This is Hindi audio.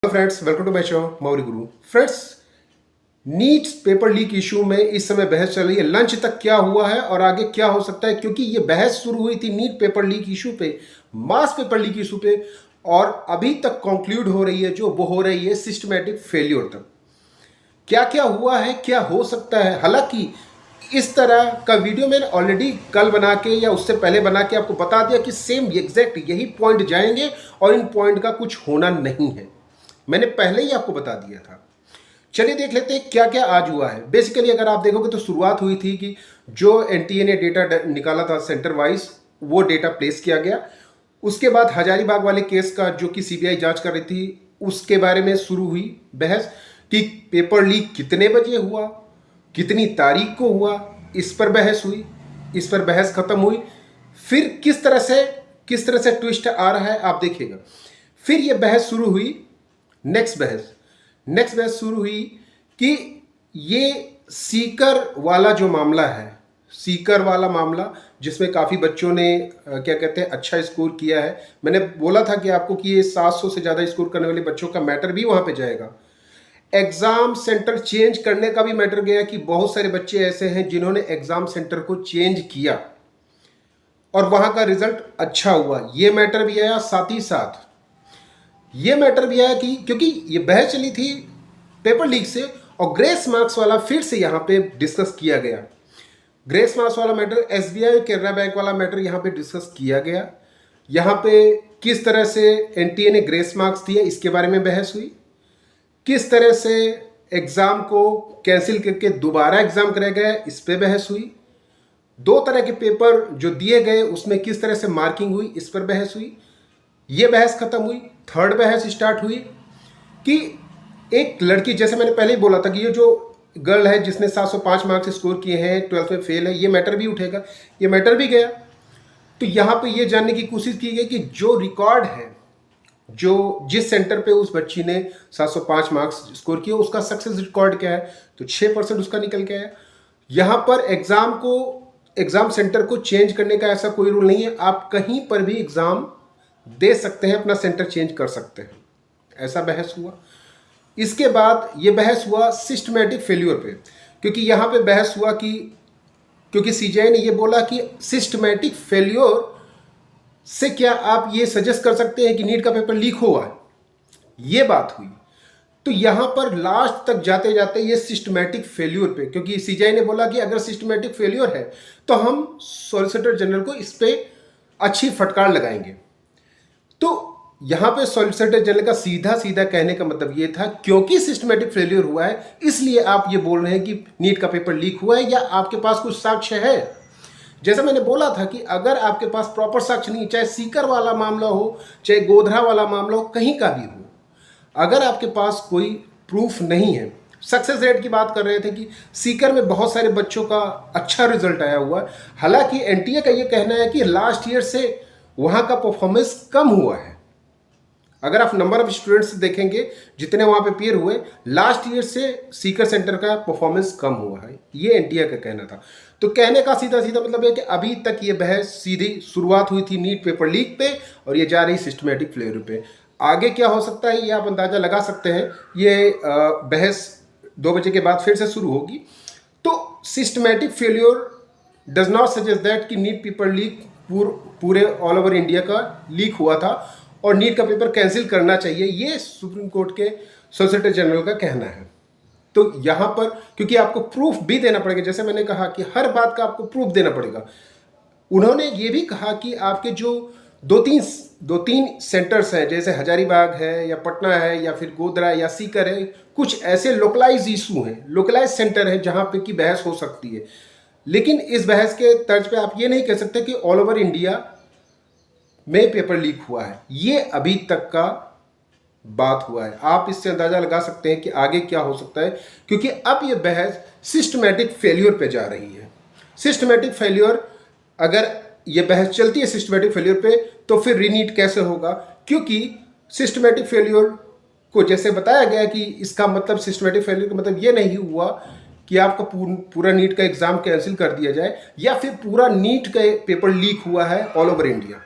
Hello friends, welcome to my show Maurya Guru. Friends, NEET paper leak issue में इस समय बहस चल रही है। लंच तक क्या हुआ है और आगे क्या हो सकता है, क्योंकि ये बहस शुरू हुई थी नीट पेपर लीक इशू पे, मास पेपर लीक इशू पे, और अभी तक कंक्लूड हो रही है जो वो हो रही है सिस्टमैटिक फेल्योर तक। क्या क्या हुआ है, क्या हो सकता है। हालांकि इस तरह का वीडियो मैंने ऑलरेडी कल बना के या उससे पहले बना के आपको बता दिया कि सेम एग्जैक्ट यही पॉइंट जाएंगे और इन पॉइंट का कुछ होना नहीं है। मैंने पहले ही आपको बता दिया था। चलिए देख लेते हैं क्या क्या आज हुआ है। बेसिकली अगर आप देखोगे तो शुरुआत हुई थी कि जो एनटीए ने डेटा निकाला था सेंटर वाइज, वो डेटा प्लेस किया गया। उसके बाद हजारीबाग वाले केस का जो कि सीबीआई जांच कर रही थी, उसके बारे में शुरू हुई बहस कि पेपर लीक कितने बजे हुआ, कितनी तारीख को हुआ, इस पर बहस हुई। इस पर बहस खत्म हुई। फिर किस तरह से ट्विस्ट आ रहा है आप देखिएगा। फिर यह बहस शुरू हुई, नेक्स्ट बहस शुरू हुई कि ये सीकर वाला जो मामला है, सीकर वाला मामला जिसमें काफ़ी बच्चों ने क्या कहते हैं अच्छा स्कोर किया है। मैंने बोला था कि आपको कि ये 700 से ज़्यादा स्कोर करने वाले बच्चों का मैटर भी वहाँ पे जाएगा। एग्ज़ाम सेंटर चेंज करने का भी मैटर गया कि बहुत सारे बच्चे ऐसे हैं जिन्होंने एग्ज़ाम सेंटर को चेंज किया और वहाँ का रिजल्ट अच्छा हुआ, ये मैटर भी आया। साथ ही साथ ये मैटर भी आया कि क्योंकि ये बहस चली थी पेपर लीक से, और ग्रेस मार्क्स वाला फिर से यहाँ पे डिस्कस किया गया। ग्रेस मार्क्स वाला मैटर, एसबीआई केनरा बैंक वाला मैटर यहाँ पे डिस्कस किया गया। यहाँ पे किस तरह से एनटीए ने ग्रेस मार्क्स दिए इसके बारे में बहस हुई। किस तरह से एग्ज़ाम को कैंसिल करके दोबारा एग्ज़ाम कराया गया इस पर बहस हुई। 2 तरह के पेपर जो दिए गए उसमें किस तरह से मार्किंग हुई इस पर बहस हुई। ये बहस खत्म हुई। थर्ड बहस स्टार्ट हुई कि एक लड़की, जैसे मैंने पहले ही बोला था कि ये जो गर्ल है जिसने 705 मार्क्स स्कोर किए हैं, 12th में फेल है, ये मैटर भी उठेगा। ये मैटर भी गया। तो यहाँ पे ये जानने की कोशिश की गई कि जो रिकॉर्ड है, जो जिस सेंटर पे उस बच्ची ने 705 मार्क्स स्कोर किए उसका सक्सेस रिकॉर्ड क्या है, तो 6% उसका निकल के आया। यहाँ पर एग्ज़ाम सेंटर को चेंज करने का ऐसा कोई रूल नहीं है। आप कहीं पर भी एग्ज़ाम दे सकते हैं, अपना सेंटर चेंज कर सकते हैं। ऐसा बहस हुआ। इसके बाद ये बहस हुआ सिस्टमैटिक फेल्योर पे, क्योंकि यहाँ पे बहस हुआ कि क्योंकि सीजीआई ने ये बोला कि सिस्टमैटिक फेल्योर से क्या आप ये सजेस्ट कर सकते हैं कि नीट का पेपर लीक हुआ है, ये बात हुई। तो यहाँ पर लास्ट तक जाते जाते ये सिस्टमैटिक फेल्योर पे, क्योंकि सीजीआई ने बोला कि अगर सिस्टमैटिक फेल्योर है तो हम सॉलिसिटर जनरल को इस पर अच्छी फटकार लगाएंगे। तो यहाँ पे सॉलिसिटर जनरल का सीधा सीधा कहने का मतलब ये था क्योंकि सिस्टमैटिक फेलियर हुआ है इसलिए आप ये बोल रहे हैं कि नीट का पेपर लीक हुआ है, या आपके पास कुछ साक्ष्य है। जैसा मैंने बोला था कि अगर आपके पास प्रॉपर साक्ष्य नहीं, चाहे सीकर वाला मामला हो, चाहे गोधरा वाला मामला हो, कहीं का भी हो, अगर आपके पास कोई प्रूफ नहीं है। सक्सेस रेट की बात कर रहे थे कि सीकर में बहुत सारे बच्चों का अच्छा रिजल्ट आया हुआ है। हालांकि एनटीए का ये कहना है कि लास्ट ईयर से वहाँ का परफॉर्मेंस कम हुआ है। अगर आप नंबर ऑफ स्टूडेंट्स देखेंगे जितने वहाँ पे पेयर हुए, लास्ट ईयर से सीकर सेंटर का परफॉर्मेंस कम हुआ है, ये एनटीए का कहना था। तो कहने का सीधा सीधा मतलब है कि अभी तक ये बहस सीधी शुरुआत हुई थी नीट पेपर लीक पे और ये जा रही सिस्टमैटिक फेलियर पे। आगे क्या हो सकता है ये आप अंदाज़ा लगा सकते हैं। ये बहस 2 बजे के बाद फिर से शुरू होगी। तो systematic failure does not suggest that कि नीट पेपर लीक पूरे ऑल ओवर इंडिया का लीक हुआ था और नीट का पेपर कैंसिल करना चाहिए, ये सुप्रीम कोर्ट के सॉलिसिटर जनरल का कहना है। तो यहाँ पर क्योंकि आपको प्रूफ भी देना पड़ेगा, जैसे मैंने कहा कि हर बात का आपको प्रूफ देना पड़ेगा। उन्होंने ये भी कहा कि आपके जो दो तीन सेंटर्स हैं, जैसे हजारीबाग है या पटना है या फिर गोधरा या सीकर है, कुछ ऐसे लोकलाइज इशू हैं, लोकलाइज सेंटर है जहाँ पे की बहस हो सकती है। लेकिन इस बहस के तर्ज पे आप ये नहीं कह सकते कि ऑल ओवर इंडिया में पेपर लीक हुआ है। ये अभी तक का बात हुआ है। आप इससे अंदाजा लगा सकते हैं कि आगे क्या हो सकता है, क्योंकि अब ये बहस सिस्टमैटिक फेल्योर पे जा रही है। सिस्टमैटिक फेल्योर, अगर ये बहस चलती है सिस्टमैटिक फेल्योर पे, तो फिर रीनीट कैसे होगा? क्योंकि सिस्टमैटिक फेल्योर को जैसे बताया गया कि इसका मतलब सिस्टमैटिक फेल्योर का मतलब ये नहीं हुआ कि आपका पूरा नीट का एग्ज़ाम कैंसिल कर दिया जाए या फिर पूरा नीट का पेपर लीक हुआ है ऑल ओवर इंडिया।